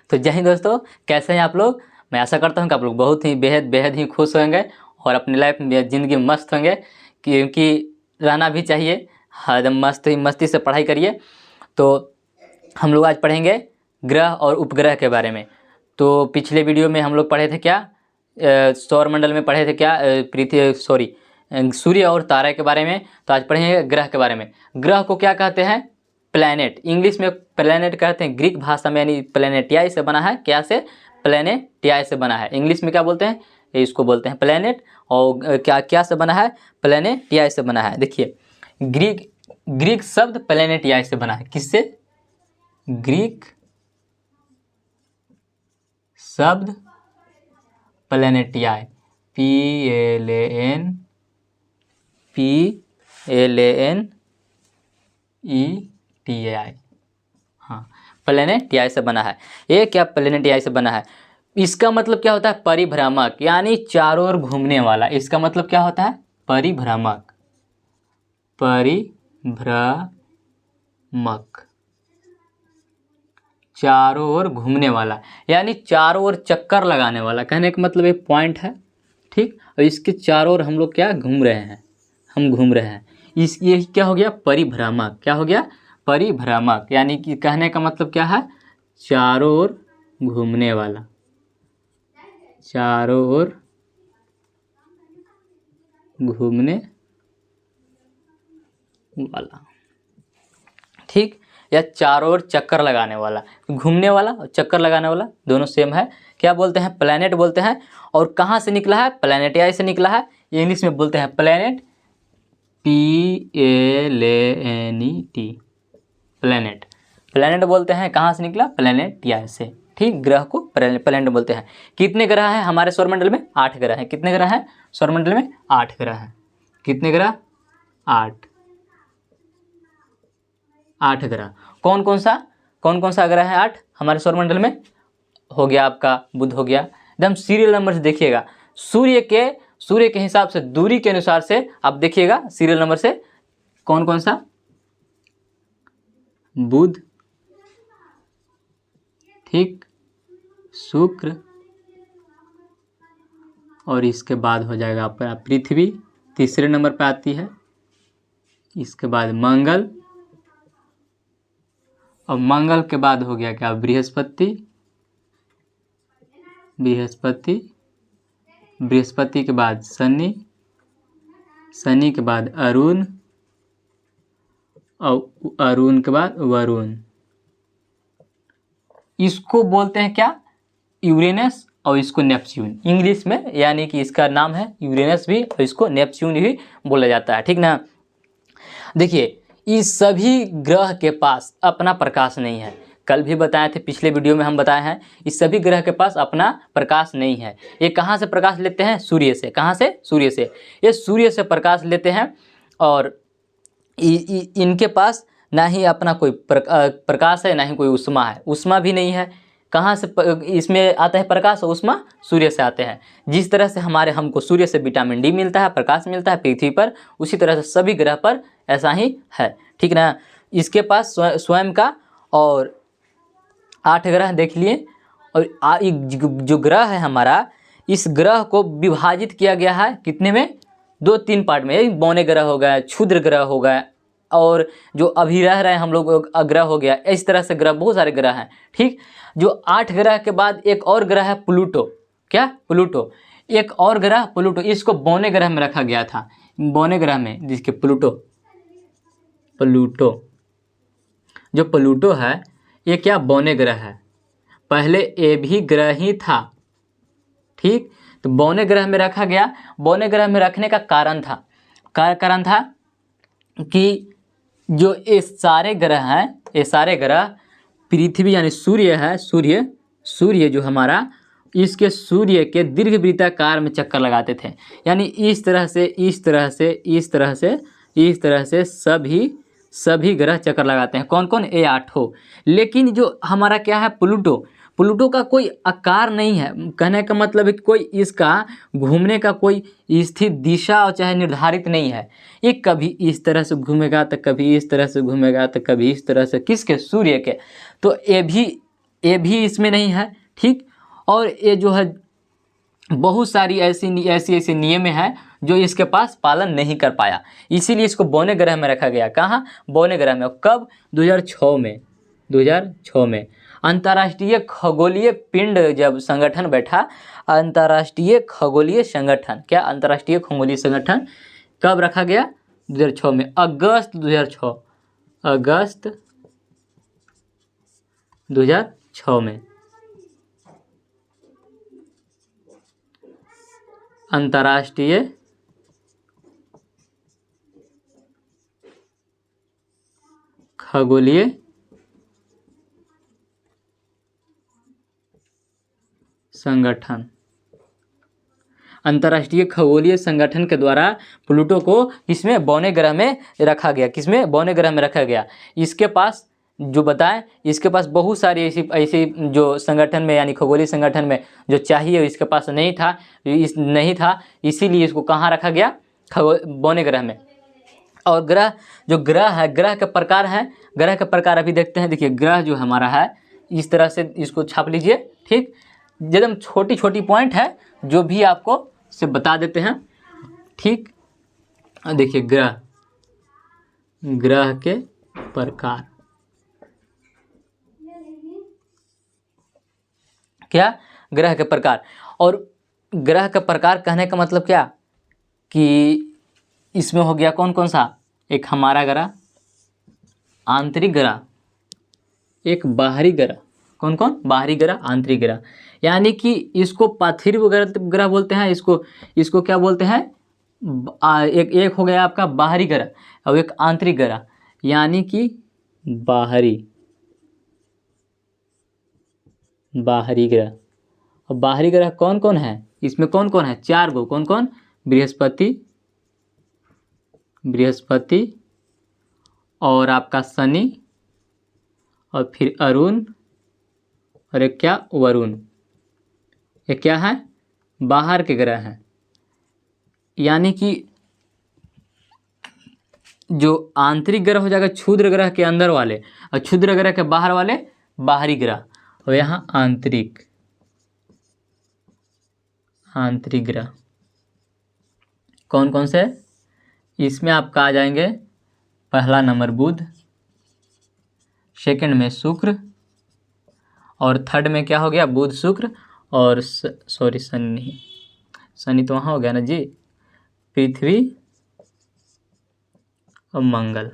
तो जय हिंद दोस्तों, कैसे हैं आप लोग। मैं आशा करता हूं कि आप लोग बहुत ही बेहद ही खुश होंगे और अपनी लाइफ में ज़िंदगी में मस्त होंगे, क्योंकि रहना भी चाहिए। हर एकदम मस्ती से पढ़ाई करिए। तो हम लोग आज पढ़ेंगे ग्रह और उपग्रह के बारे में। तो पिछले वीडियो में हम लोग पढ़े थे क्या, सौरमंडल में पढ़े थे क्या, सूर्य और तारे के बारे में। तो आज पढ़ेंगे ग्रह के बारे में। ग्रह को क्या कहते हैं? प्लैनेट। इंग्लिश में प्लैनेट कहते हैं, ग्रीक भाषा में यानी प्लैनेटियाई से बना है। क्या से? प्लैनेटियाई से बना है। इंग्लिश में क्या बोलते हैं? इसको बोलते हैं प्लैनेट। और क्या से बना है? प्लैनेटियाई से बना है। देखिए, ग्रीक शब्द प्लैनेटियाई से बना है। किससे? ग्रीक शब्द प्लैनेटियाई, PLANETAI, हाँ, प्लैनेटियाई से बना है। ये क्या प्लैनेटियाई से बना है? इसका मतलब क्या होता है? परिभ्रामक, यानी चारों ओर घूमने वाला। इसका मतलब क्या होता है? परिभ्रामक। चारों ओर घूमने वाला, यानी चारों ओर चक्कर लगाने वाला। कहने का मतलब एक पॉइंट है, ठीक। और इसके चारों ओर हम लोग क्या घूम रहे हैं? हम घूम रहे हैं। ये क्या हो गया? परिभ्रामक। क्या हो गया? परिभ्रामक। यानी कि कहने का मतलब क्या है? चारों ओर घूमने वाला। चारों ओर घूमने वाला, ठीक। या चारों ओर चक्कर लगाने वाला। घूमने वाला और चक्कर लगाने वाला दोनों सेम है। क्या बोलते हैं? प्लैनेट बोलते हैं। और कहाँ से निकला है? प्लैनेटियाई से निकला है। इंग्लिश में बोलते हैं प्लैनेट, PLANET, प्लैनेट। प्लैनेट बोलते हैं। कहाँ से निकला? प्लैनेटियाई से, ठीक। ग्रह को प्लैनेट बोलते हैं। कितने ग्रह हैं हमारे सौरमंडल में? 8 ग्रह हैं। कितने ग्रह हैं सौरमंडल में? 8 ग्रह हैं। कितने ग्रह? 8 ग्रह। कौन कौन सा ग्रह है 8 हमारे सौरमंडल में? हो गया आपका बुध, हो गया। एकदम सीरियल नंबर से देखिएगा। सूर्य के हिसाब से, दूरी के अनुसार से आप देखिएगा सीरियल नंबर से। कौन कौन सा? बुध, ठीक, शुक्र, और इसके बाद हो जाएगा आपका पृथ्वी, तीसरे नंबर पे आती है। इसके बाद मंगल, और मंगल के बाद हो गया क्या? बृहस्पति के बाद शनि, शनि के बाद अरुण, और अरुण के बाद वरुण। इसको बोलते हैं क्या? यूरेनस, और इसको नेपच्यून इंग्लिश में। यानी कि इसका नाम है यूरेनस भी, और इसको नेपच्यून भी बोला जाता है, ठीक ना। देखिए, इस सभी ग्रह के पास अपना प्रकाश नहीं है। कल भी बताए थे, पिछले वीडियो में हम बताए हैं, इस सभी ग्रह के पास अपना प्रकाश नहीं है। ये कहाँ से प्रकाश लेते हैं? सूर्य से। कहाँ से? सूर्य से। ये सूर्य से प्रकाश लेते हैं। और इनके पास ना ही अपना कोई प्रकाश है, ना ही कोई उष्मा है। उष्मा भी नहीं है। कहाँ से इसमें आता है प्रकाश और उष्मा? सूर्य से आते हैं। जिस तरह से हमको सूर्य से विटामिन डी मिलता है, प्रकाश मिलता है पृथ्वी पर, उसी तरह से सभी ग्रह पर ऐसा ही है, ठीक ना। इसके पास स्वयं का, और 8 ग्रह देख लिए। और जो ग्रह है हमारा, इस ग्रह को विभाजित किया गया है कितने में? 2-3 पार्ट में। बौने ग्रह हो गए, क्षुद्र ग्रह हो गए, और जो अभी रह रहे हैं हम लोग ग्रह हो गया। इस तरह से ग्रह, बहुत सारे ग्रह हैं, ठीक। जो 8 ग्रह के बाद एक और ग्रह है प्लूटो। क्या? प्लूटो। एक और ग्रह प्लूटो, इसको बौने ग्रह में रखा गया था। बौने ग्रह में, जिसके प्लूटो जो प्लूटो है, ये क्या? बौने ग्रह है। पहले ये भी ग्रह ही था, ठीक। तो बौने ग्रह में रखा गया। बौने ग्रह में रखने का कारण था, क्या कारण था? कि जो ये सारे ग्रह हैं, ये सारे ग्रह पृथ्वी यानी सूर्य है, सूर्य जो हमारा, इसके सूर्य के दीर्घवृत्ताकार में चक्कर लगाते थे। यानी इस तरह से सभी ग्रह चक्कर लगाते हैं। कौन कौन? ये 8 हो। लेकिन जो हमारा क्या है? प्लूटो का कोई आकार नहीं है। कहने का मतलब है कि कोई इसका घूमने का कोई स्थिर दिशा और चाहे निर्धारित नहीं है। ये कभी इस तरह से घूमेगा, तो कभी इस तरह से घूमेगा, तो कभी इस तरह से। किसके? सूर्य के। तो ये भी इसमें नहीं है, ठीक। और ये जो है बहुत सारी ऐसी नियम है जो इसके पास पालन नहीं कर पाया, इसीलिए इसको बौने ग्रह में रखा गया। कहाँ? बौने ग्रह में। कब? 2006 में। 2006 में अंतर्राष्ट्रीय खगोलीय पिंड जब संगठन बैठा, अंतर्राष्ट्रीय खगोलीय संगठन, क्या अंतर्राष्ट्रीय खगोलीय संगठन कब रखा गया? 2006 में, अगस्त 2006, अगस्त 2006 में अंतर्राष्ट्रीय खगोलीय संगठन, अंतर्राष्ट्रीय खगोलीय संगठन के द्वारा प्लूटो को किसमें? बौने ग्रह में रखा गया। किसमें? बौने ग्रह में रखा गया। इसके पास जो बताएं, इसके पास बहुत सारी ऐसी जो संगठन में यानी खगोलीय संगठन में जो चाहिए इसके पास नहीं था, इसीलिए इसको कहाँ रखा गया? बौने ग्रह में। और ग्रह जो ग्रह है, ग्रह के प्रकार हैं, ग्रह के प्रकार अभी देखते हैं। देखिए ग्रह जो हमारा है इस तरह से इसको छाप लीजिए, ठीक। एकदम छोटी छोटी पॉइंट है जो भी आपको से बता देते हैं, ठीक। देखिए ग्रह, ग्रह के प्रकार, क्या? ग्रह के प्रकार। और ग्रह का प्रकार कहने का मतलब क्या कि इसमें हो गया कौन कौन सा? एक हमारा ग्रह, आंतरिक ग्रह, एक बाहरी ग्रह। कौन कौन? बाहरी ग्रह, आंतरिक ग्रह। यानी कि इसको पार्थिव ग्रह बोलते हैं, इसको क्या बोलते हैं? एक हो गया आपका बाहरी ग्रह और एक आंतरिक ग्रह, यानी कि बाहरी ग्रह। और बाहरी ग्रह कौन कौन है? इसमें कौन कौन है? 4 गो। कौन कौन? बृहस्पति और आपका शनि और फिर अरुण और एक क्या? वरुण। ये क्या है? बाहर के ग्रह हैं। यानी कि जो आंतरिक ग्रह हो जाएगा क्षुद्र ग्रह के अंदर वाले, और क्षुद्र ग्रह के बाहर वाले बाहरी ग्रह। और यहाँ आंतरिक ग्रह कौन कौन से? इसमें आपका आ जाएंगे पहला नंबर बुध, सेकंड में शुक्र, और थर्ड में क्या हो गया? बुध शुक्र और सॉरी शनि नहीं, शनि तो वहाँ हो गया ना जी, पृथ्वी और मंगल।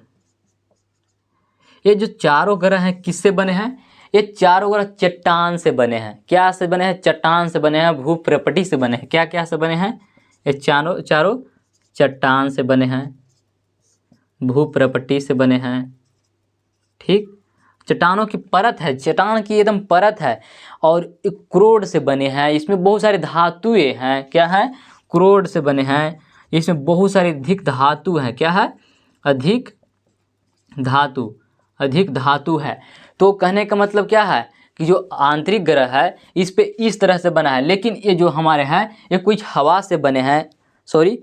ये जो चारों ग्रह हैं किससे बने हैं? ये चारों ग्रह चट्टान से बने हैं। क्या से बने हैं? चट्टान से बने हैं, भूप्रपटी से बने हैं। क्या क्या से बने हैं? ये चारों चट्टान से बने हैं, भूप्रपटी से बने हैं, ठीक। चट्टानों की परत है, चट्टान की एकदम परत है, और क्रोड से बने हैं। इसमें बहुत सारी धातुएं हैं। क्या है? क्रोड से बने हैं। इसमें बहुत सारी अधिक धातु हैं। क्या है? अधिक धातु है। तो कहने का मतलब क्या है कि जो आंतरिक ग्रह है इस पे इस तरह से बना है, लेकिन ये जो हमारे हैं ये कुछ हवा से बने हैं। सॉरी,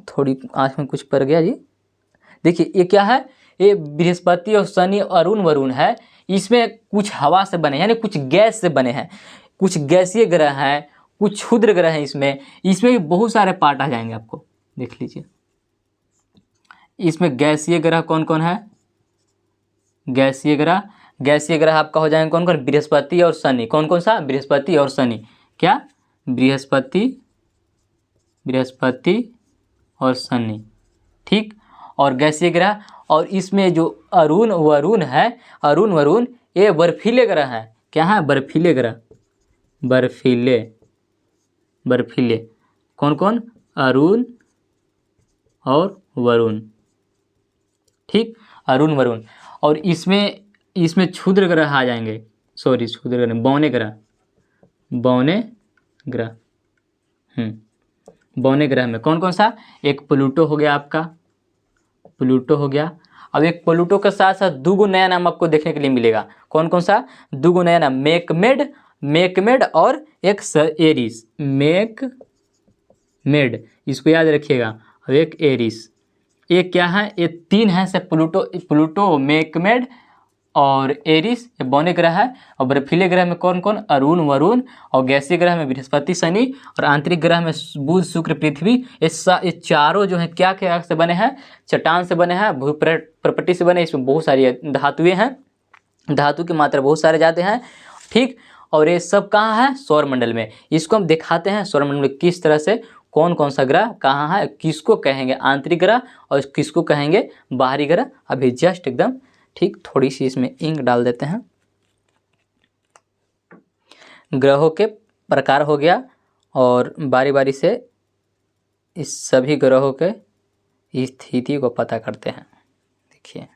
थोड़ी आँख में कुछ पड़ गया जी। देखिए ये क्या है? ये बृहस्पति और शनि अरुण वरुण है, इसमें कुछ हवा से बने हैं, यानी कुछ गैस से बने हैं। कुछ गैसीय ग्रह हैं, कुछ क्षुद्र ग्रह हैं। इसमें भी बहुत सारे पार्ट आ जाएंगे, आपको देख लीजिए। इसमें गैसीय ग्रह कौन कौन है? गैसीय ग्रह आपका हो जाएंगे कौन कौन? बृहस्पति और शनि। कौन कौन सा? बृहस्पति और शनि। क्या? बृहस्पति और शनि, ठीक। और गैसीय ग्रह, और इसमें जो अरुण वरुण ये बर्फीले ग्रह हैं। क्या है? बर्फीले ग्रह, बर्फीले। कौन कौन? अरुण और वरुण, ठीक। अरुण वरुण। और इसमें क्षुद्र ग्रह आ जाएंगे। सॉरी, क्षुद्र ग्रह, बौने ग्रह। बौने ग्रह में कौन कौन सा? एक प्लूटो हो गया आपका, अब एक प्लूटो के साथ साथ 2 नया नाम आपको देखने के लिए मिलेगा। कौन कौन सा? 2 नया नाम, मेकमेड और एक एरिस। मेकमेड, इसको याद रखिएगा। और एक एरिस। ये क्या है? ये 3 हैं से प्लूटो, मेकमेड और एरिस ये बौने ग्रह है। और बर्फीले ग्रह में कौन कौन, अरुण, वरुण। और गैसीय ग्रह में बृहस्पति, शनि। और आंतरिक ग्रह में बुध, शुक्र, पृथ्वी। ये चारों जो है क्या क्या से बने हैं, चट्टान से बने हैं, भूप्रपट्टी से बने। इसमें बहुत सारी धातुएं हैं, धातु की मात्रा बहुत सारे ज़्यादा हैं, ठीक। और ये सब कहाँ है, सौरमंडल में। इसको हम दिखाते हैं सौरमंडल में किस तरह से कौन कौन सा ग्रह कहाँ है, किसको कहेंगे आंतरिक ग्रह और किसको कहेंगे बाहरी ग्रह। अभी जस्ट एकदम ठीक, थोड़ी सी इसमें इंक डाल देते हैं। ग्रहों के प्रकार हो गया और बारी बारी से इस सभी ग्रहों के स्थिति को पता करते हैं। देखिए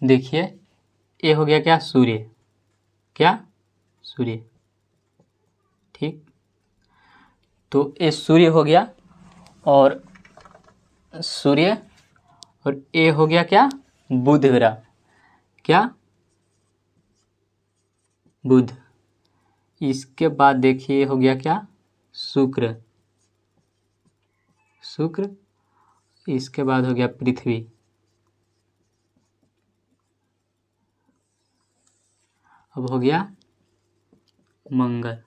देखिए ये हो गया क्या, सूर्य, क्या सूर्य, ठीक। तो ये सूर्य हो गया और सूर्य, और ये हो गया क्या, बुध ग्रह, क्या बुध। इसके बाद देखिए हो गया क्या, शुक्र, शुक्र। इसके बाद हो गया पृथ्वी, अब हो गया मंगल।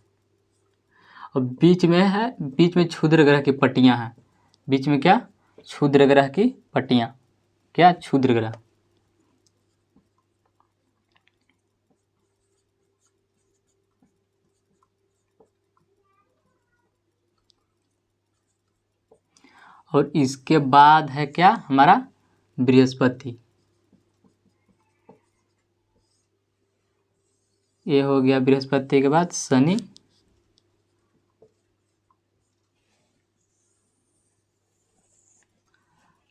और बीच में है, बीच में क्षुद्र ग्रह की पट्टियां हैं, बीच में क्या, क्षुद्र ग्रह की पट्टियां, क्या क्षुद्र ग्रह। और इसके बाद है क्या हमारा बृहस्पति, ये हो गया बृहस्पति के बाद शनि,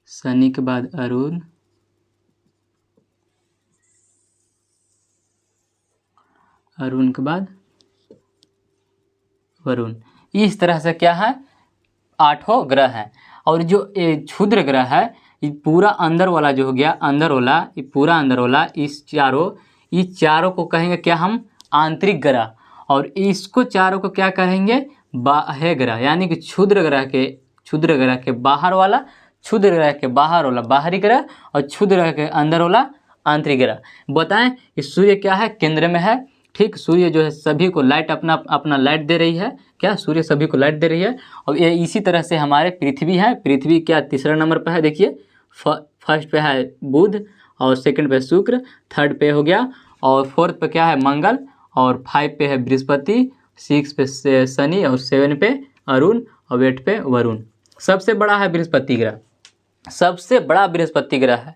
शनि के बाद अरुण, अरुण के बाद वरुण। इस तरह से क्या है, 8 ग्रह है। और जो ये क्षुद्र ग्रह है, ये पूरा अंदर वाला जो हो गया, अंदर वाला, ये पूरा अंदर वाला, इस चारों को कहेंगे क्या हम, आंतरिक ग्रह। और इसको चारों को क्या कहेंगे, बाह्य ग्रह। यानी कि क्षुद्र ग्रह के बाहर वाला, क्षुद्र ग्रह के बाहर वाला बाहरी ग्रह, और क्षुद्र ग्रह के अंदर वाला आंतरिक ग्रह। बताएं कि सूर्य क्या है, केंद्र में है, ठीक। सूर्य जो है सभी को लाइट अपना अपना लाइट दे रही है, क्या सूर्य सभी को लाइट दे रही है। और ये इसी तरह से हमारे पृथ्वी है, पृथ्वी क्या तीसरा नंबर पर है, देखिए फर्स्ट पे है बुध, और सेकंड पे शुक्र, थर्ड पे हो गया, और फोर्थ पे क्या है मंगल, और 5 पे है बृहस्पति, 6 पे शनि, और 7 पे अरुण, और 8 पे वरुण। सबसे बड़ा है बृहस्पति ग्रह, सबसे बड़ा बृहस्पति ग्रह है।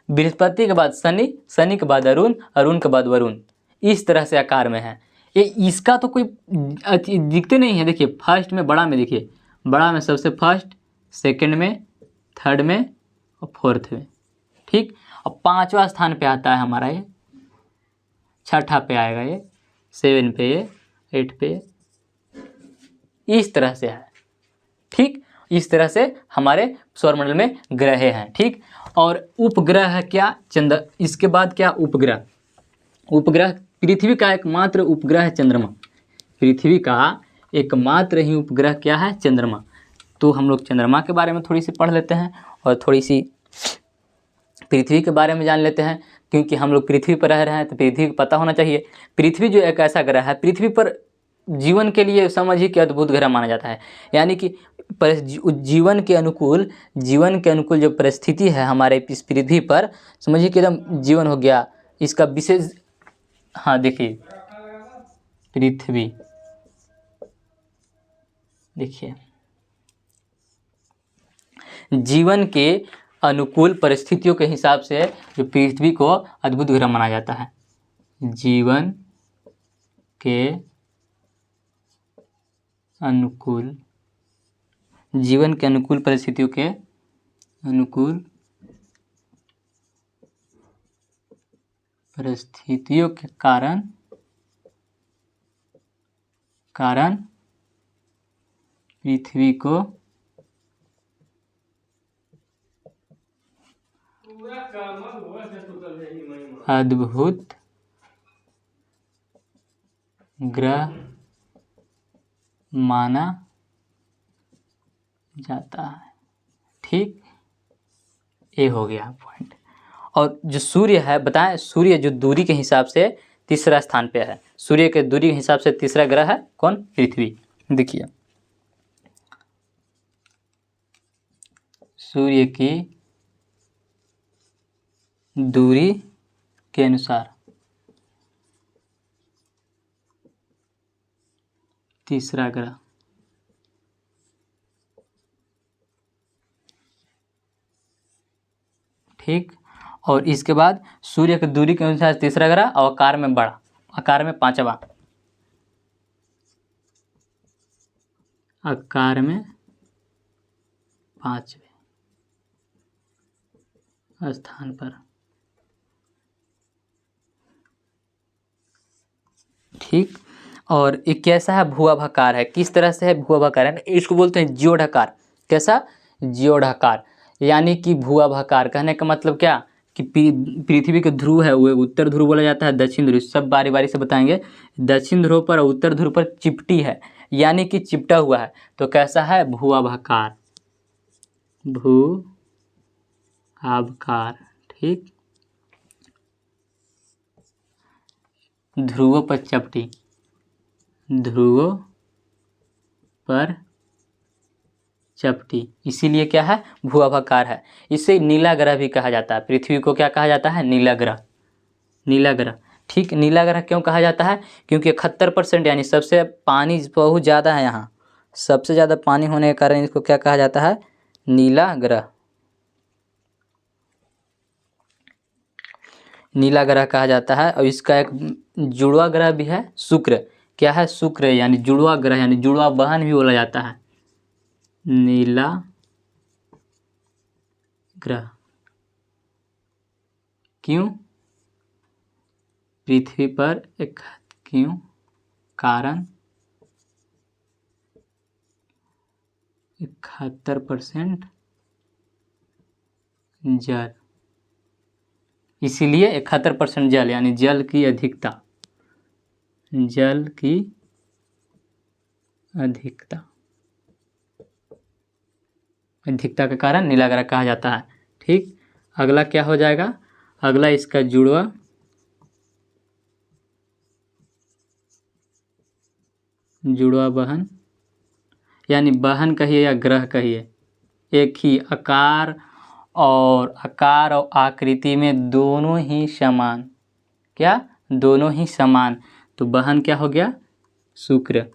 बृहस्पति के बाद शनि, शनि के बाद अरुण, अरुण के बाद वरुण। इस तरह से आकार में है ये। इसका तो कोई दिखते नहीं है। देखिए फर्स्ट में, बड़ा में, देखिए बड़ा में सबसे फर्स्ट, सेकंड में, थर्ड में और फोर्थ में, ठीक। और 5वां स्थान पे आता है हमारा ये, छठा पे आएगा ये, 7 पे ये, 8 पे, इस तरह से है, ठीक। इस तरह से हमारे सौरमंडल में ग्रह हैं, ठीक। और उपग्रह है क्या, चंद्र। इसके बाद क्या, उपग्रह। उपग्रह पृथ्वी का एकमात्र उपग्रह है चंद्रमा, पृथ्वी का एकमात्र ही उपग्रह क्या है, चंद्रमा। तो हम लोग चंद्रमा के बारे में थोड़ी सी पढ़ लेते हैं और थोड़ी सी पृथ्वी के बारे में जान लेते हैं, क्योंकि हम लोग पृथ्वी पर रह रहे हैं तो पृथ्वी को पता होना चाहिए। पृथ्वी जो एक ऐसा ग्रह है, पृथ्वी पर जीवन के लिए समझिए कि अद्भुत ग्रह माना जाता है। यानी कि जीवन के अनुकूल जो परिस्थिति है हमारे इस पृथ्वी पर, समझिए कि एकदम जीवन हो गया इसका विशेष। हाँ देखिए पृथ्वी, देखिए जीवन के अनुकूल परिस्थितियों के हिसाब से जो पृथ्वी को अद्भुत ग्रह माना जाता है। जीवन के अनुकूल परिस्थितियों के अनुकूल परिस्थितियों के कारण पृथ्वी को अद्भुत ग्रह माना जाता है। ठीक, ये हो गया पॉइंट। और जो सूर्य है, बताएं, सूर्य जो दूरी के हिसाब से तीसरा स्थान पे है, सूर्य के दूरी के हिसाब से तीसरा ग्रह है कौन? पृथ्वी। देखिए, सूर्य की दूरी के अनुसार तीसरा ग्रह। ठीक, और इसके बाद सूर्य की दूरी के अनुसार तीसरा ग्रह और आकार में बड़ा, आकार में पांचवा, आकार में पांचवें स्थान पर। ठीक, और ये कैसा है? भूआभाकार है। किस तरह से है? भूआभाकार है, इसको बोलते हैं ज्योडाकार। कैसा? ज्योडाकार, यानी कि भूआभाकार। कहने का मतलब क्या कि पृथ्वी के ध्रुव है वो उत्तर ध्रुव बोला जाता है, दक्षिण ध्रुव, सब बारी बारी से बताएंगे। दक्षिण ध्रुव पर और उत्तर ध्रुव पर चिपटी है, यानी कि चिपटा हुआ है, तो कैसा है? भूआभाकार, भूआभाकार। ठीक, ध्रुवों पर चपटी, ध्रुवों पर चपटी, इसीलिए क्या है? भूआभाकार है। इसे नीला ग्रह भी कहा जाता है। पृथ्वी को क्या कहा जाता है? नीला ग्रह, नीला ग्रह। ठीक, नीला ग्रह क्यों कहा जाता है? क्योंकि 71% यानी सबसे पानी बहुत ज़्यादा है यहाँ, सबसे ज़्यादा पानी होने के कारण इसको क्या कहा जाता है? नीला ग्रह, नीला ग्रह कहा जाता है। और इसका एक जुड़वा ग्रह भी है, शुक्र। क्या है? शुक्र, यानी जुड़वा ग्रह, यानी जुड़वा बहन भी बोला जाता है, नीला ग्रह। क्यों? पृथ्वी पर क्यों? कारण 71% जल, इसीलिए 71% जल, यानी जल की अधिकता, जल की अधिकता, अधिकता के कारण नीला ग्रह कहा जाता है। ठीक, अगला क्या हो जाएगा? अगला इसका जुड़वा, जुड़वा बहन, यानी बहन कहिए या ग्रह कहिए, एक ही आकार और आकृति में दोनों ही समान। क्या? दोनों ही समान, तो बहन क्या हो गया? शुक्र।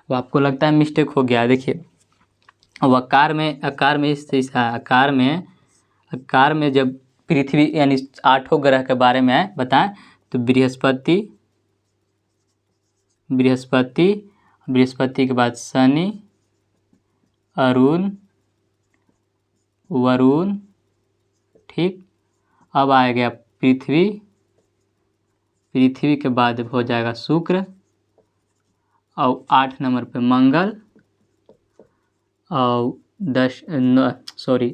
वो आपको लगता है मिस्टेक हो गया, देखिए, अब आकार में जब पृथ्वी यानी 8 ग्रह के बारे में बताएं तो बृहस्पति के बाद शनि, अरुण, वरुण। ठीक, अब आ गया पृथ्वी के बाद हो जाएगा शुक्र, और 8 नंबर पे मंगल, और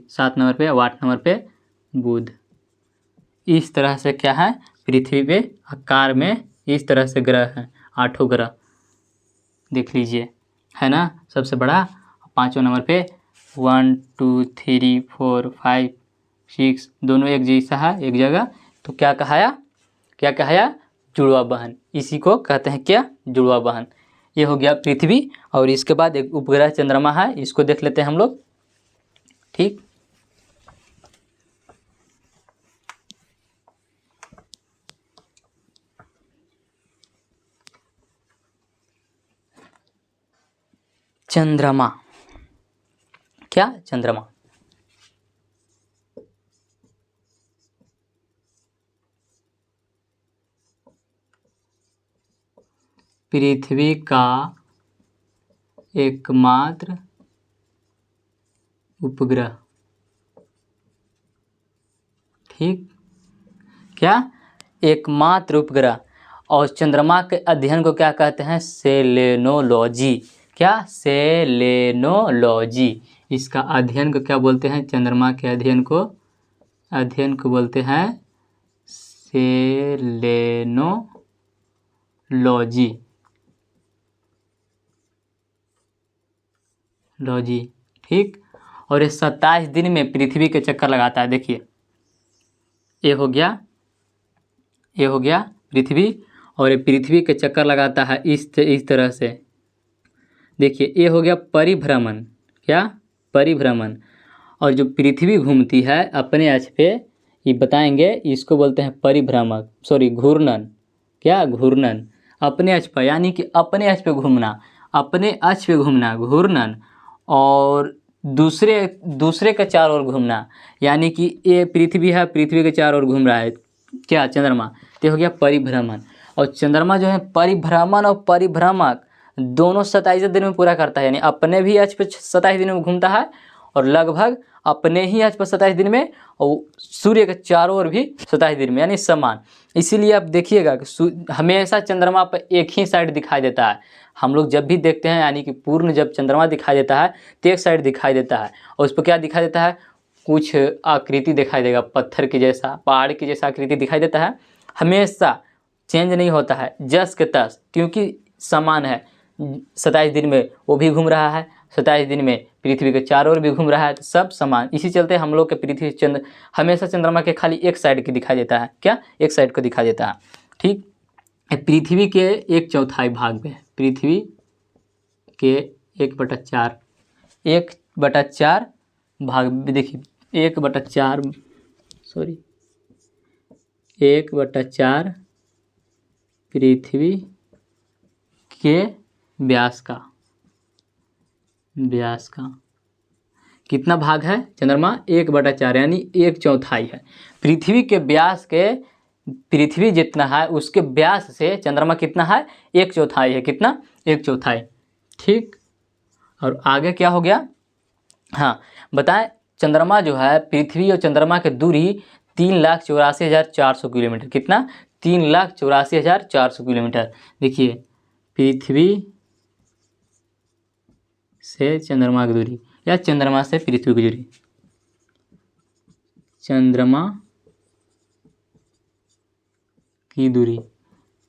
7 नंबर पे और 8 नंबर पे बुध। इस तरह से क्या है? पृथ्वी पे आकार में इस तरह से ग्रह हैं, 8 ग्रह देख लीजिए, है ना, सबसे बड़ा। 5वें नंबर पे 1 2 3 4 5 6 दोनों एक जैसा है एक जगह, तो क्या कहाया? जुड़वा बहन। इसी को कहते हैं क्या? जुड़वा बहन। ये हो गया पृथ्वी। और इसके बाद एक उपग्रह चंद्रमा है, इसको देख लेते हैं हम लोग। ठीक, चंद्रमा। क्या? चंद्रमा। पृथ्वी का एकमात्र उपग्रह। ठीक, क्या? एकमात्र उपग्रह। और चंद्रमा के अध्ययन को क्या कहते हैं? सेलेनोलॉजी। क्या, सेलेनोलॉजी। इसका अध्ययन को क्या बोलते हैं, चंद्रमा के अध्ययन को बोलते हैं सेलेनोलॉजी। ठीक। और ये 27 दिन में पृथ्वी के चक्कर लगाता है। देखिए ये हो गया पृथ्वी, और ये पृथ्वी के चक्कर लगाता है इस तरह से। देखिए ये हो गया परिभ्रमण। क्या, परिभ्रमण। और जो पृथ्वी घूमती है अपने अक्ष पे, ये बताएंगे, इसको बोलते हैं परिभ्रमक, घूर्णन। क्या, घूर्णन। अपने अक्ष पर, यानी कि अपने अक्ष पे घूमना, घूर्णन। और दूसरे के चारों ओर घूमना, यानी कि ये पृथ्वी है, पृथ्वी के चारों ओर घूम रहा है, क्या, चंद्रमा। तो हो गया परिभ्रमण। और चंद्रमा जो है परिभ्रमण और परिभ्रमक दोनों 27 दिन में पूरा करता है, यानी अपने भी अक्ष पे 27 दिन में घूमता है, और लगभग अपने ही अक्ष पर 27 दिन में, और सूर्य के चारों ओर भी 27 दिन में, यानी समान। इसीलिए आप देखिएगा कि हमेशा चंद्रमा पर एक ही साइड दिखाई देता है। हम लोग जब भी देखते हैं, यानी कि पूर्ण जब चंद्रमा दिखाई देता है तो एक साइड दिखाई देता है, और उस पर क्या दिखाई देता है, कुछ आकृति दिखाई देगा, पत्थर के जैसा, पहाड़ की जैसा आकृति दिखाई देता है। हमेशा चेंज नहीं होता है, जस के तस, क्योंकि समान है। 27 दिन में वो भी घूम रहा है, 27 दिन में पृथ्वी के चारों ओर भी घूम रहा है, तो सब समान। इसी चलते हम लोग के पृथ्वी चंद्र हमेशा चंद्रमा के खाली एक साइड की दिखाई देता है। क्या, एक साइड को दिखाई देता है। ठीक। पृथ्वी के 1/4 भाग में, पृथ्वी के 1/4 भाग में, देखिए 1/4 पृथ्वी के व्यास का कितना भाग है, चंद्रमा 1/4, यानी 1/4 है। पृथ्वी के व्यास के, पृथ्वी जितना है उसके व्यास से चंद्रमा कितना है, 1/4 है। कितना, 1/4। ठीक। और आगे क्या हो गया, हाँ बताएं। चंद्रमा जो है, पृथ्वी और चंद्रमा की दूरी 3,84,400 किलोमीटर। कितना, 3,84,400 किलोमीटर। देखिए पृथ्वी से चंद्रमा की दूरी, या चंद्रमा से पृथ्वी की दूरी, चंद्रमा की दूरी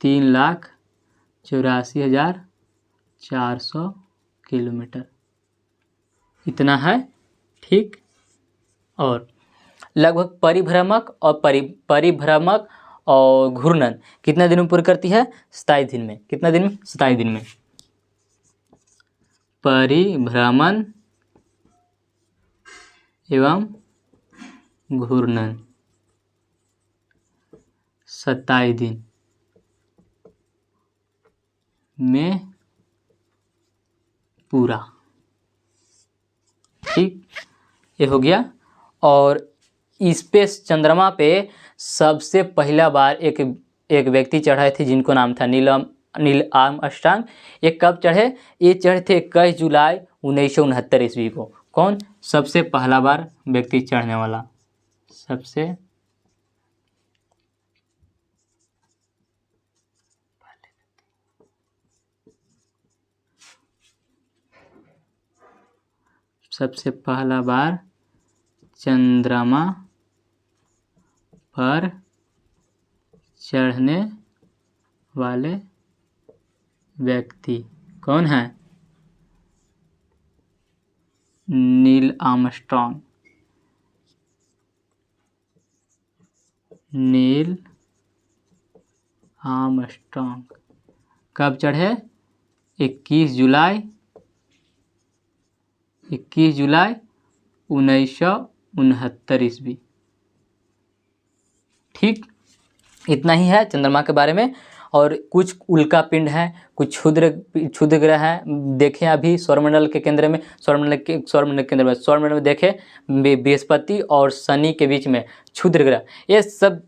3,84,400 किलोमीटर इतना है। ठीक। और लगभग परिभ्रमक और घूर्णन कितना दिन में पूरी करती है, 27 दिन में। कितना दिन में, 27 दिन में। परिभ्रमण एवं घूर्णन 27 दिन में पूरा। ठीक, ये हो गया। और इस पे चंद्रमा पे सबसे पहला बार एक व्यक्ति चढ़े थे, जिनको नाम था नील आर्मस्ट्रांग। ये कब चढ़े, ये चढ़े थे 21 जुलाई 1969 ईस्वी को। कौन, सबसे पहला बार व्यक्ति चढ़ने वाला, सबसे पहला बार चंद्रमा पर चढ़ने वाले व्यक्ति कौन है, नील आर्मस्ट्रांग। नील आर्मस्ट्रांग कब चढ़े, 21 जुलाई 1969 ईस्वी। ठीक, इतना ही है चंद्रमा के बारे में। और कुछ उल्का पिंड है, कुछ क्षुद्र ग्रह हैं। देखें अभी सौरमंडल के केंद्र में, सौरमंडल में देखें बृहस्पति और शनि के बीच में क्षुद्र ग्रह। ये सब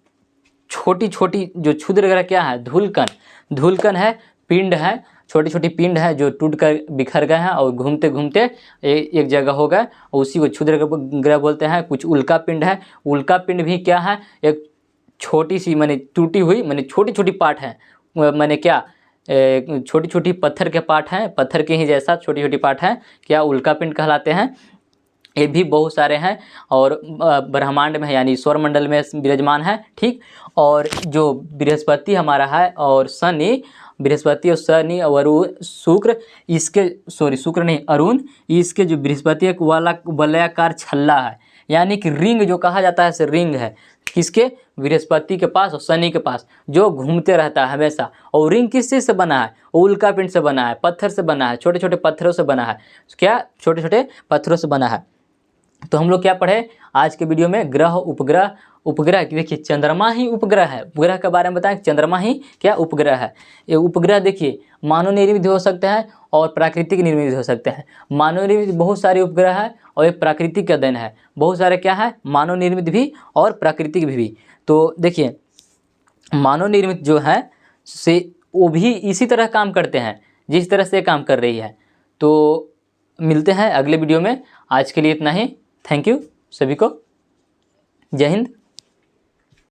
छोटी छोटी जो क्षुद्र ग्रह क्या है, धूलकण है, पिंड है, छोटी छोटी पिंड है जो टूट कर बिखर गए हैं और घूमते घूमते एक जगह हो गए, उसी को क्षुद्र ग्रह बोलते हैं। कुछ उल्का पिंड है, उल्का पिंड भी क्या है, एक छोटी सी माने टूटी हुई, माने छोटी छोटी पार्ट है, माने क्या छोटी छोटी पत्थर के पार्ट हैं, पत्थर के ही जैसा छोटी छोटी पार्ट हैं, क्या उल्कापिंड कहलाते हैं। ये भी बहुत सारे हैं और ब्रह्मांड में यानी सौरमंडल में विराजमान है। ठीक, और जो बृहस्पति हमारा है और शनि, बृहस्पति और शनि और शुक्र, इसके शुक्र नहीं अरुण, इसके जो बृहस्पति एक वाला वलयाकार छल्ला है, यानी कि रिंग जो कहा जाता है, रिंग है किसके, बृहस्पति के पास और शनि के पास, जो घूमते रहता है हमेशा। और रिंग किस चीज़ से बना है, उल्कापिंड से बना है, पत्थर से बना है, छोटे छोटे पत्थरों से बना है। क्या, छोटे छोटे पत्थरों से बना है। तो हम लोग क्या पढ़े आज के वीडियो में, ग्रह उपग्रह। उपग्रह देखिए चंद्रमा ही उपग्रह है, उपग्रह के बारे में बताएं, चंद्रमा ही क्या उपग्रह है। ये उपग्रह देखिए मानव निर्मित हो सकते हैं और प्राकृतिक निर्मित हो सकते हैं। मानव निर्मित बहुत सारे उपग्रह है और एक प्राकृतिक का देन है, बहुत सारे क्या है, मानव निर्मित भी और प्राकृतिक भी। तो देखिए मानव निर्मित जो है से वो भी इसी तरह काम करते हैं जिस तरह से काम कर रही है। तो मिलते हैं अगले वीडियो में, आज के लिए इतना ही। थैंक यू सभी को, जय हिंद।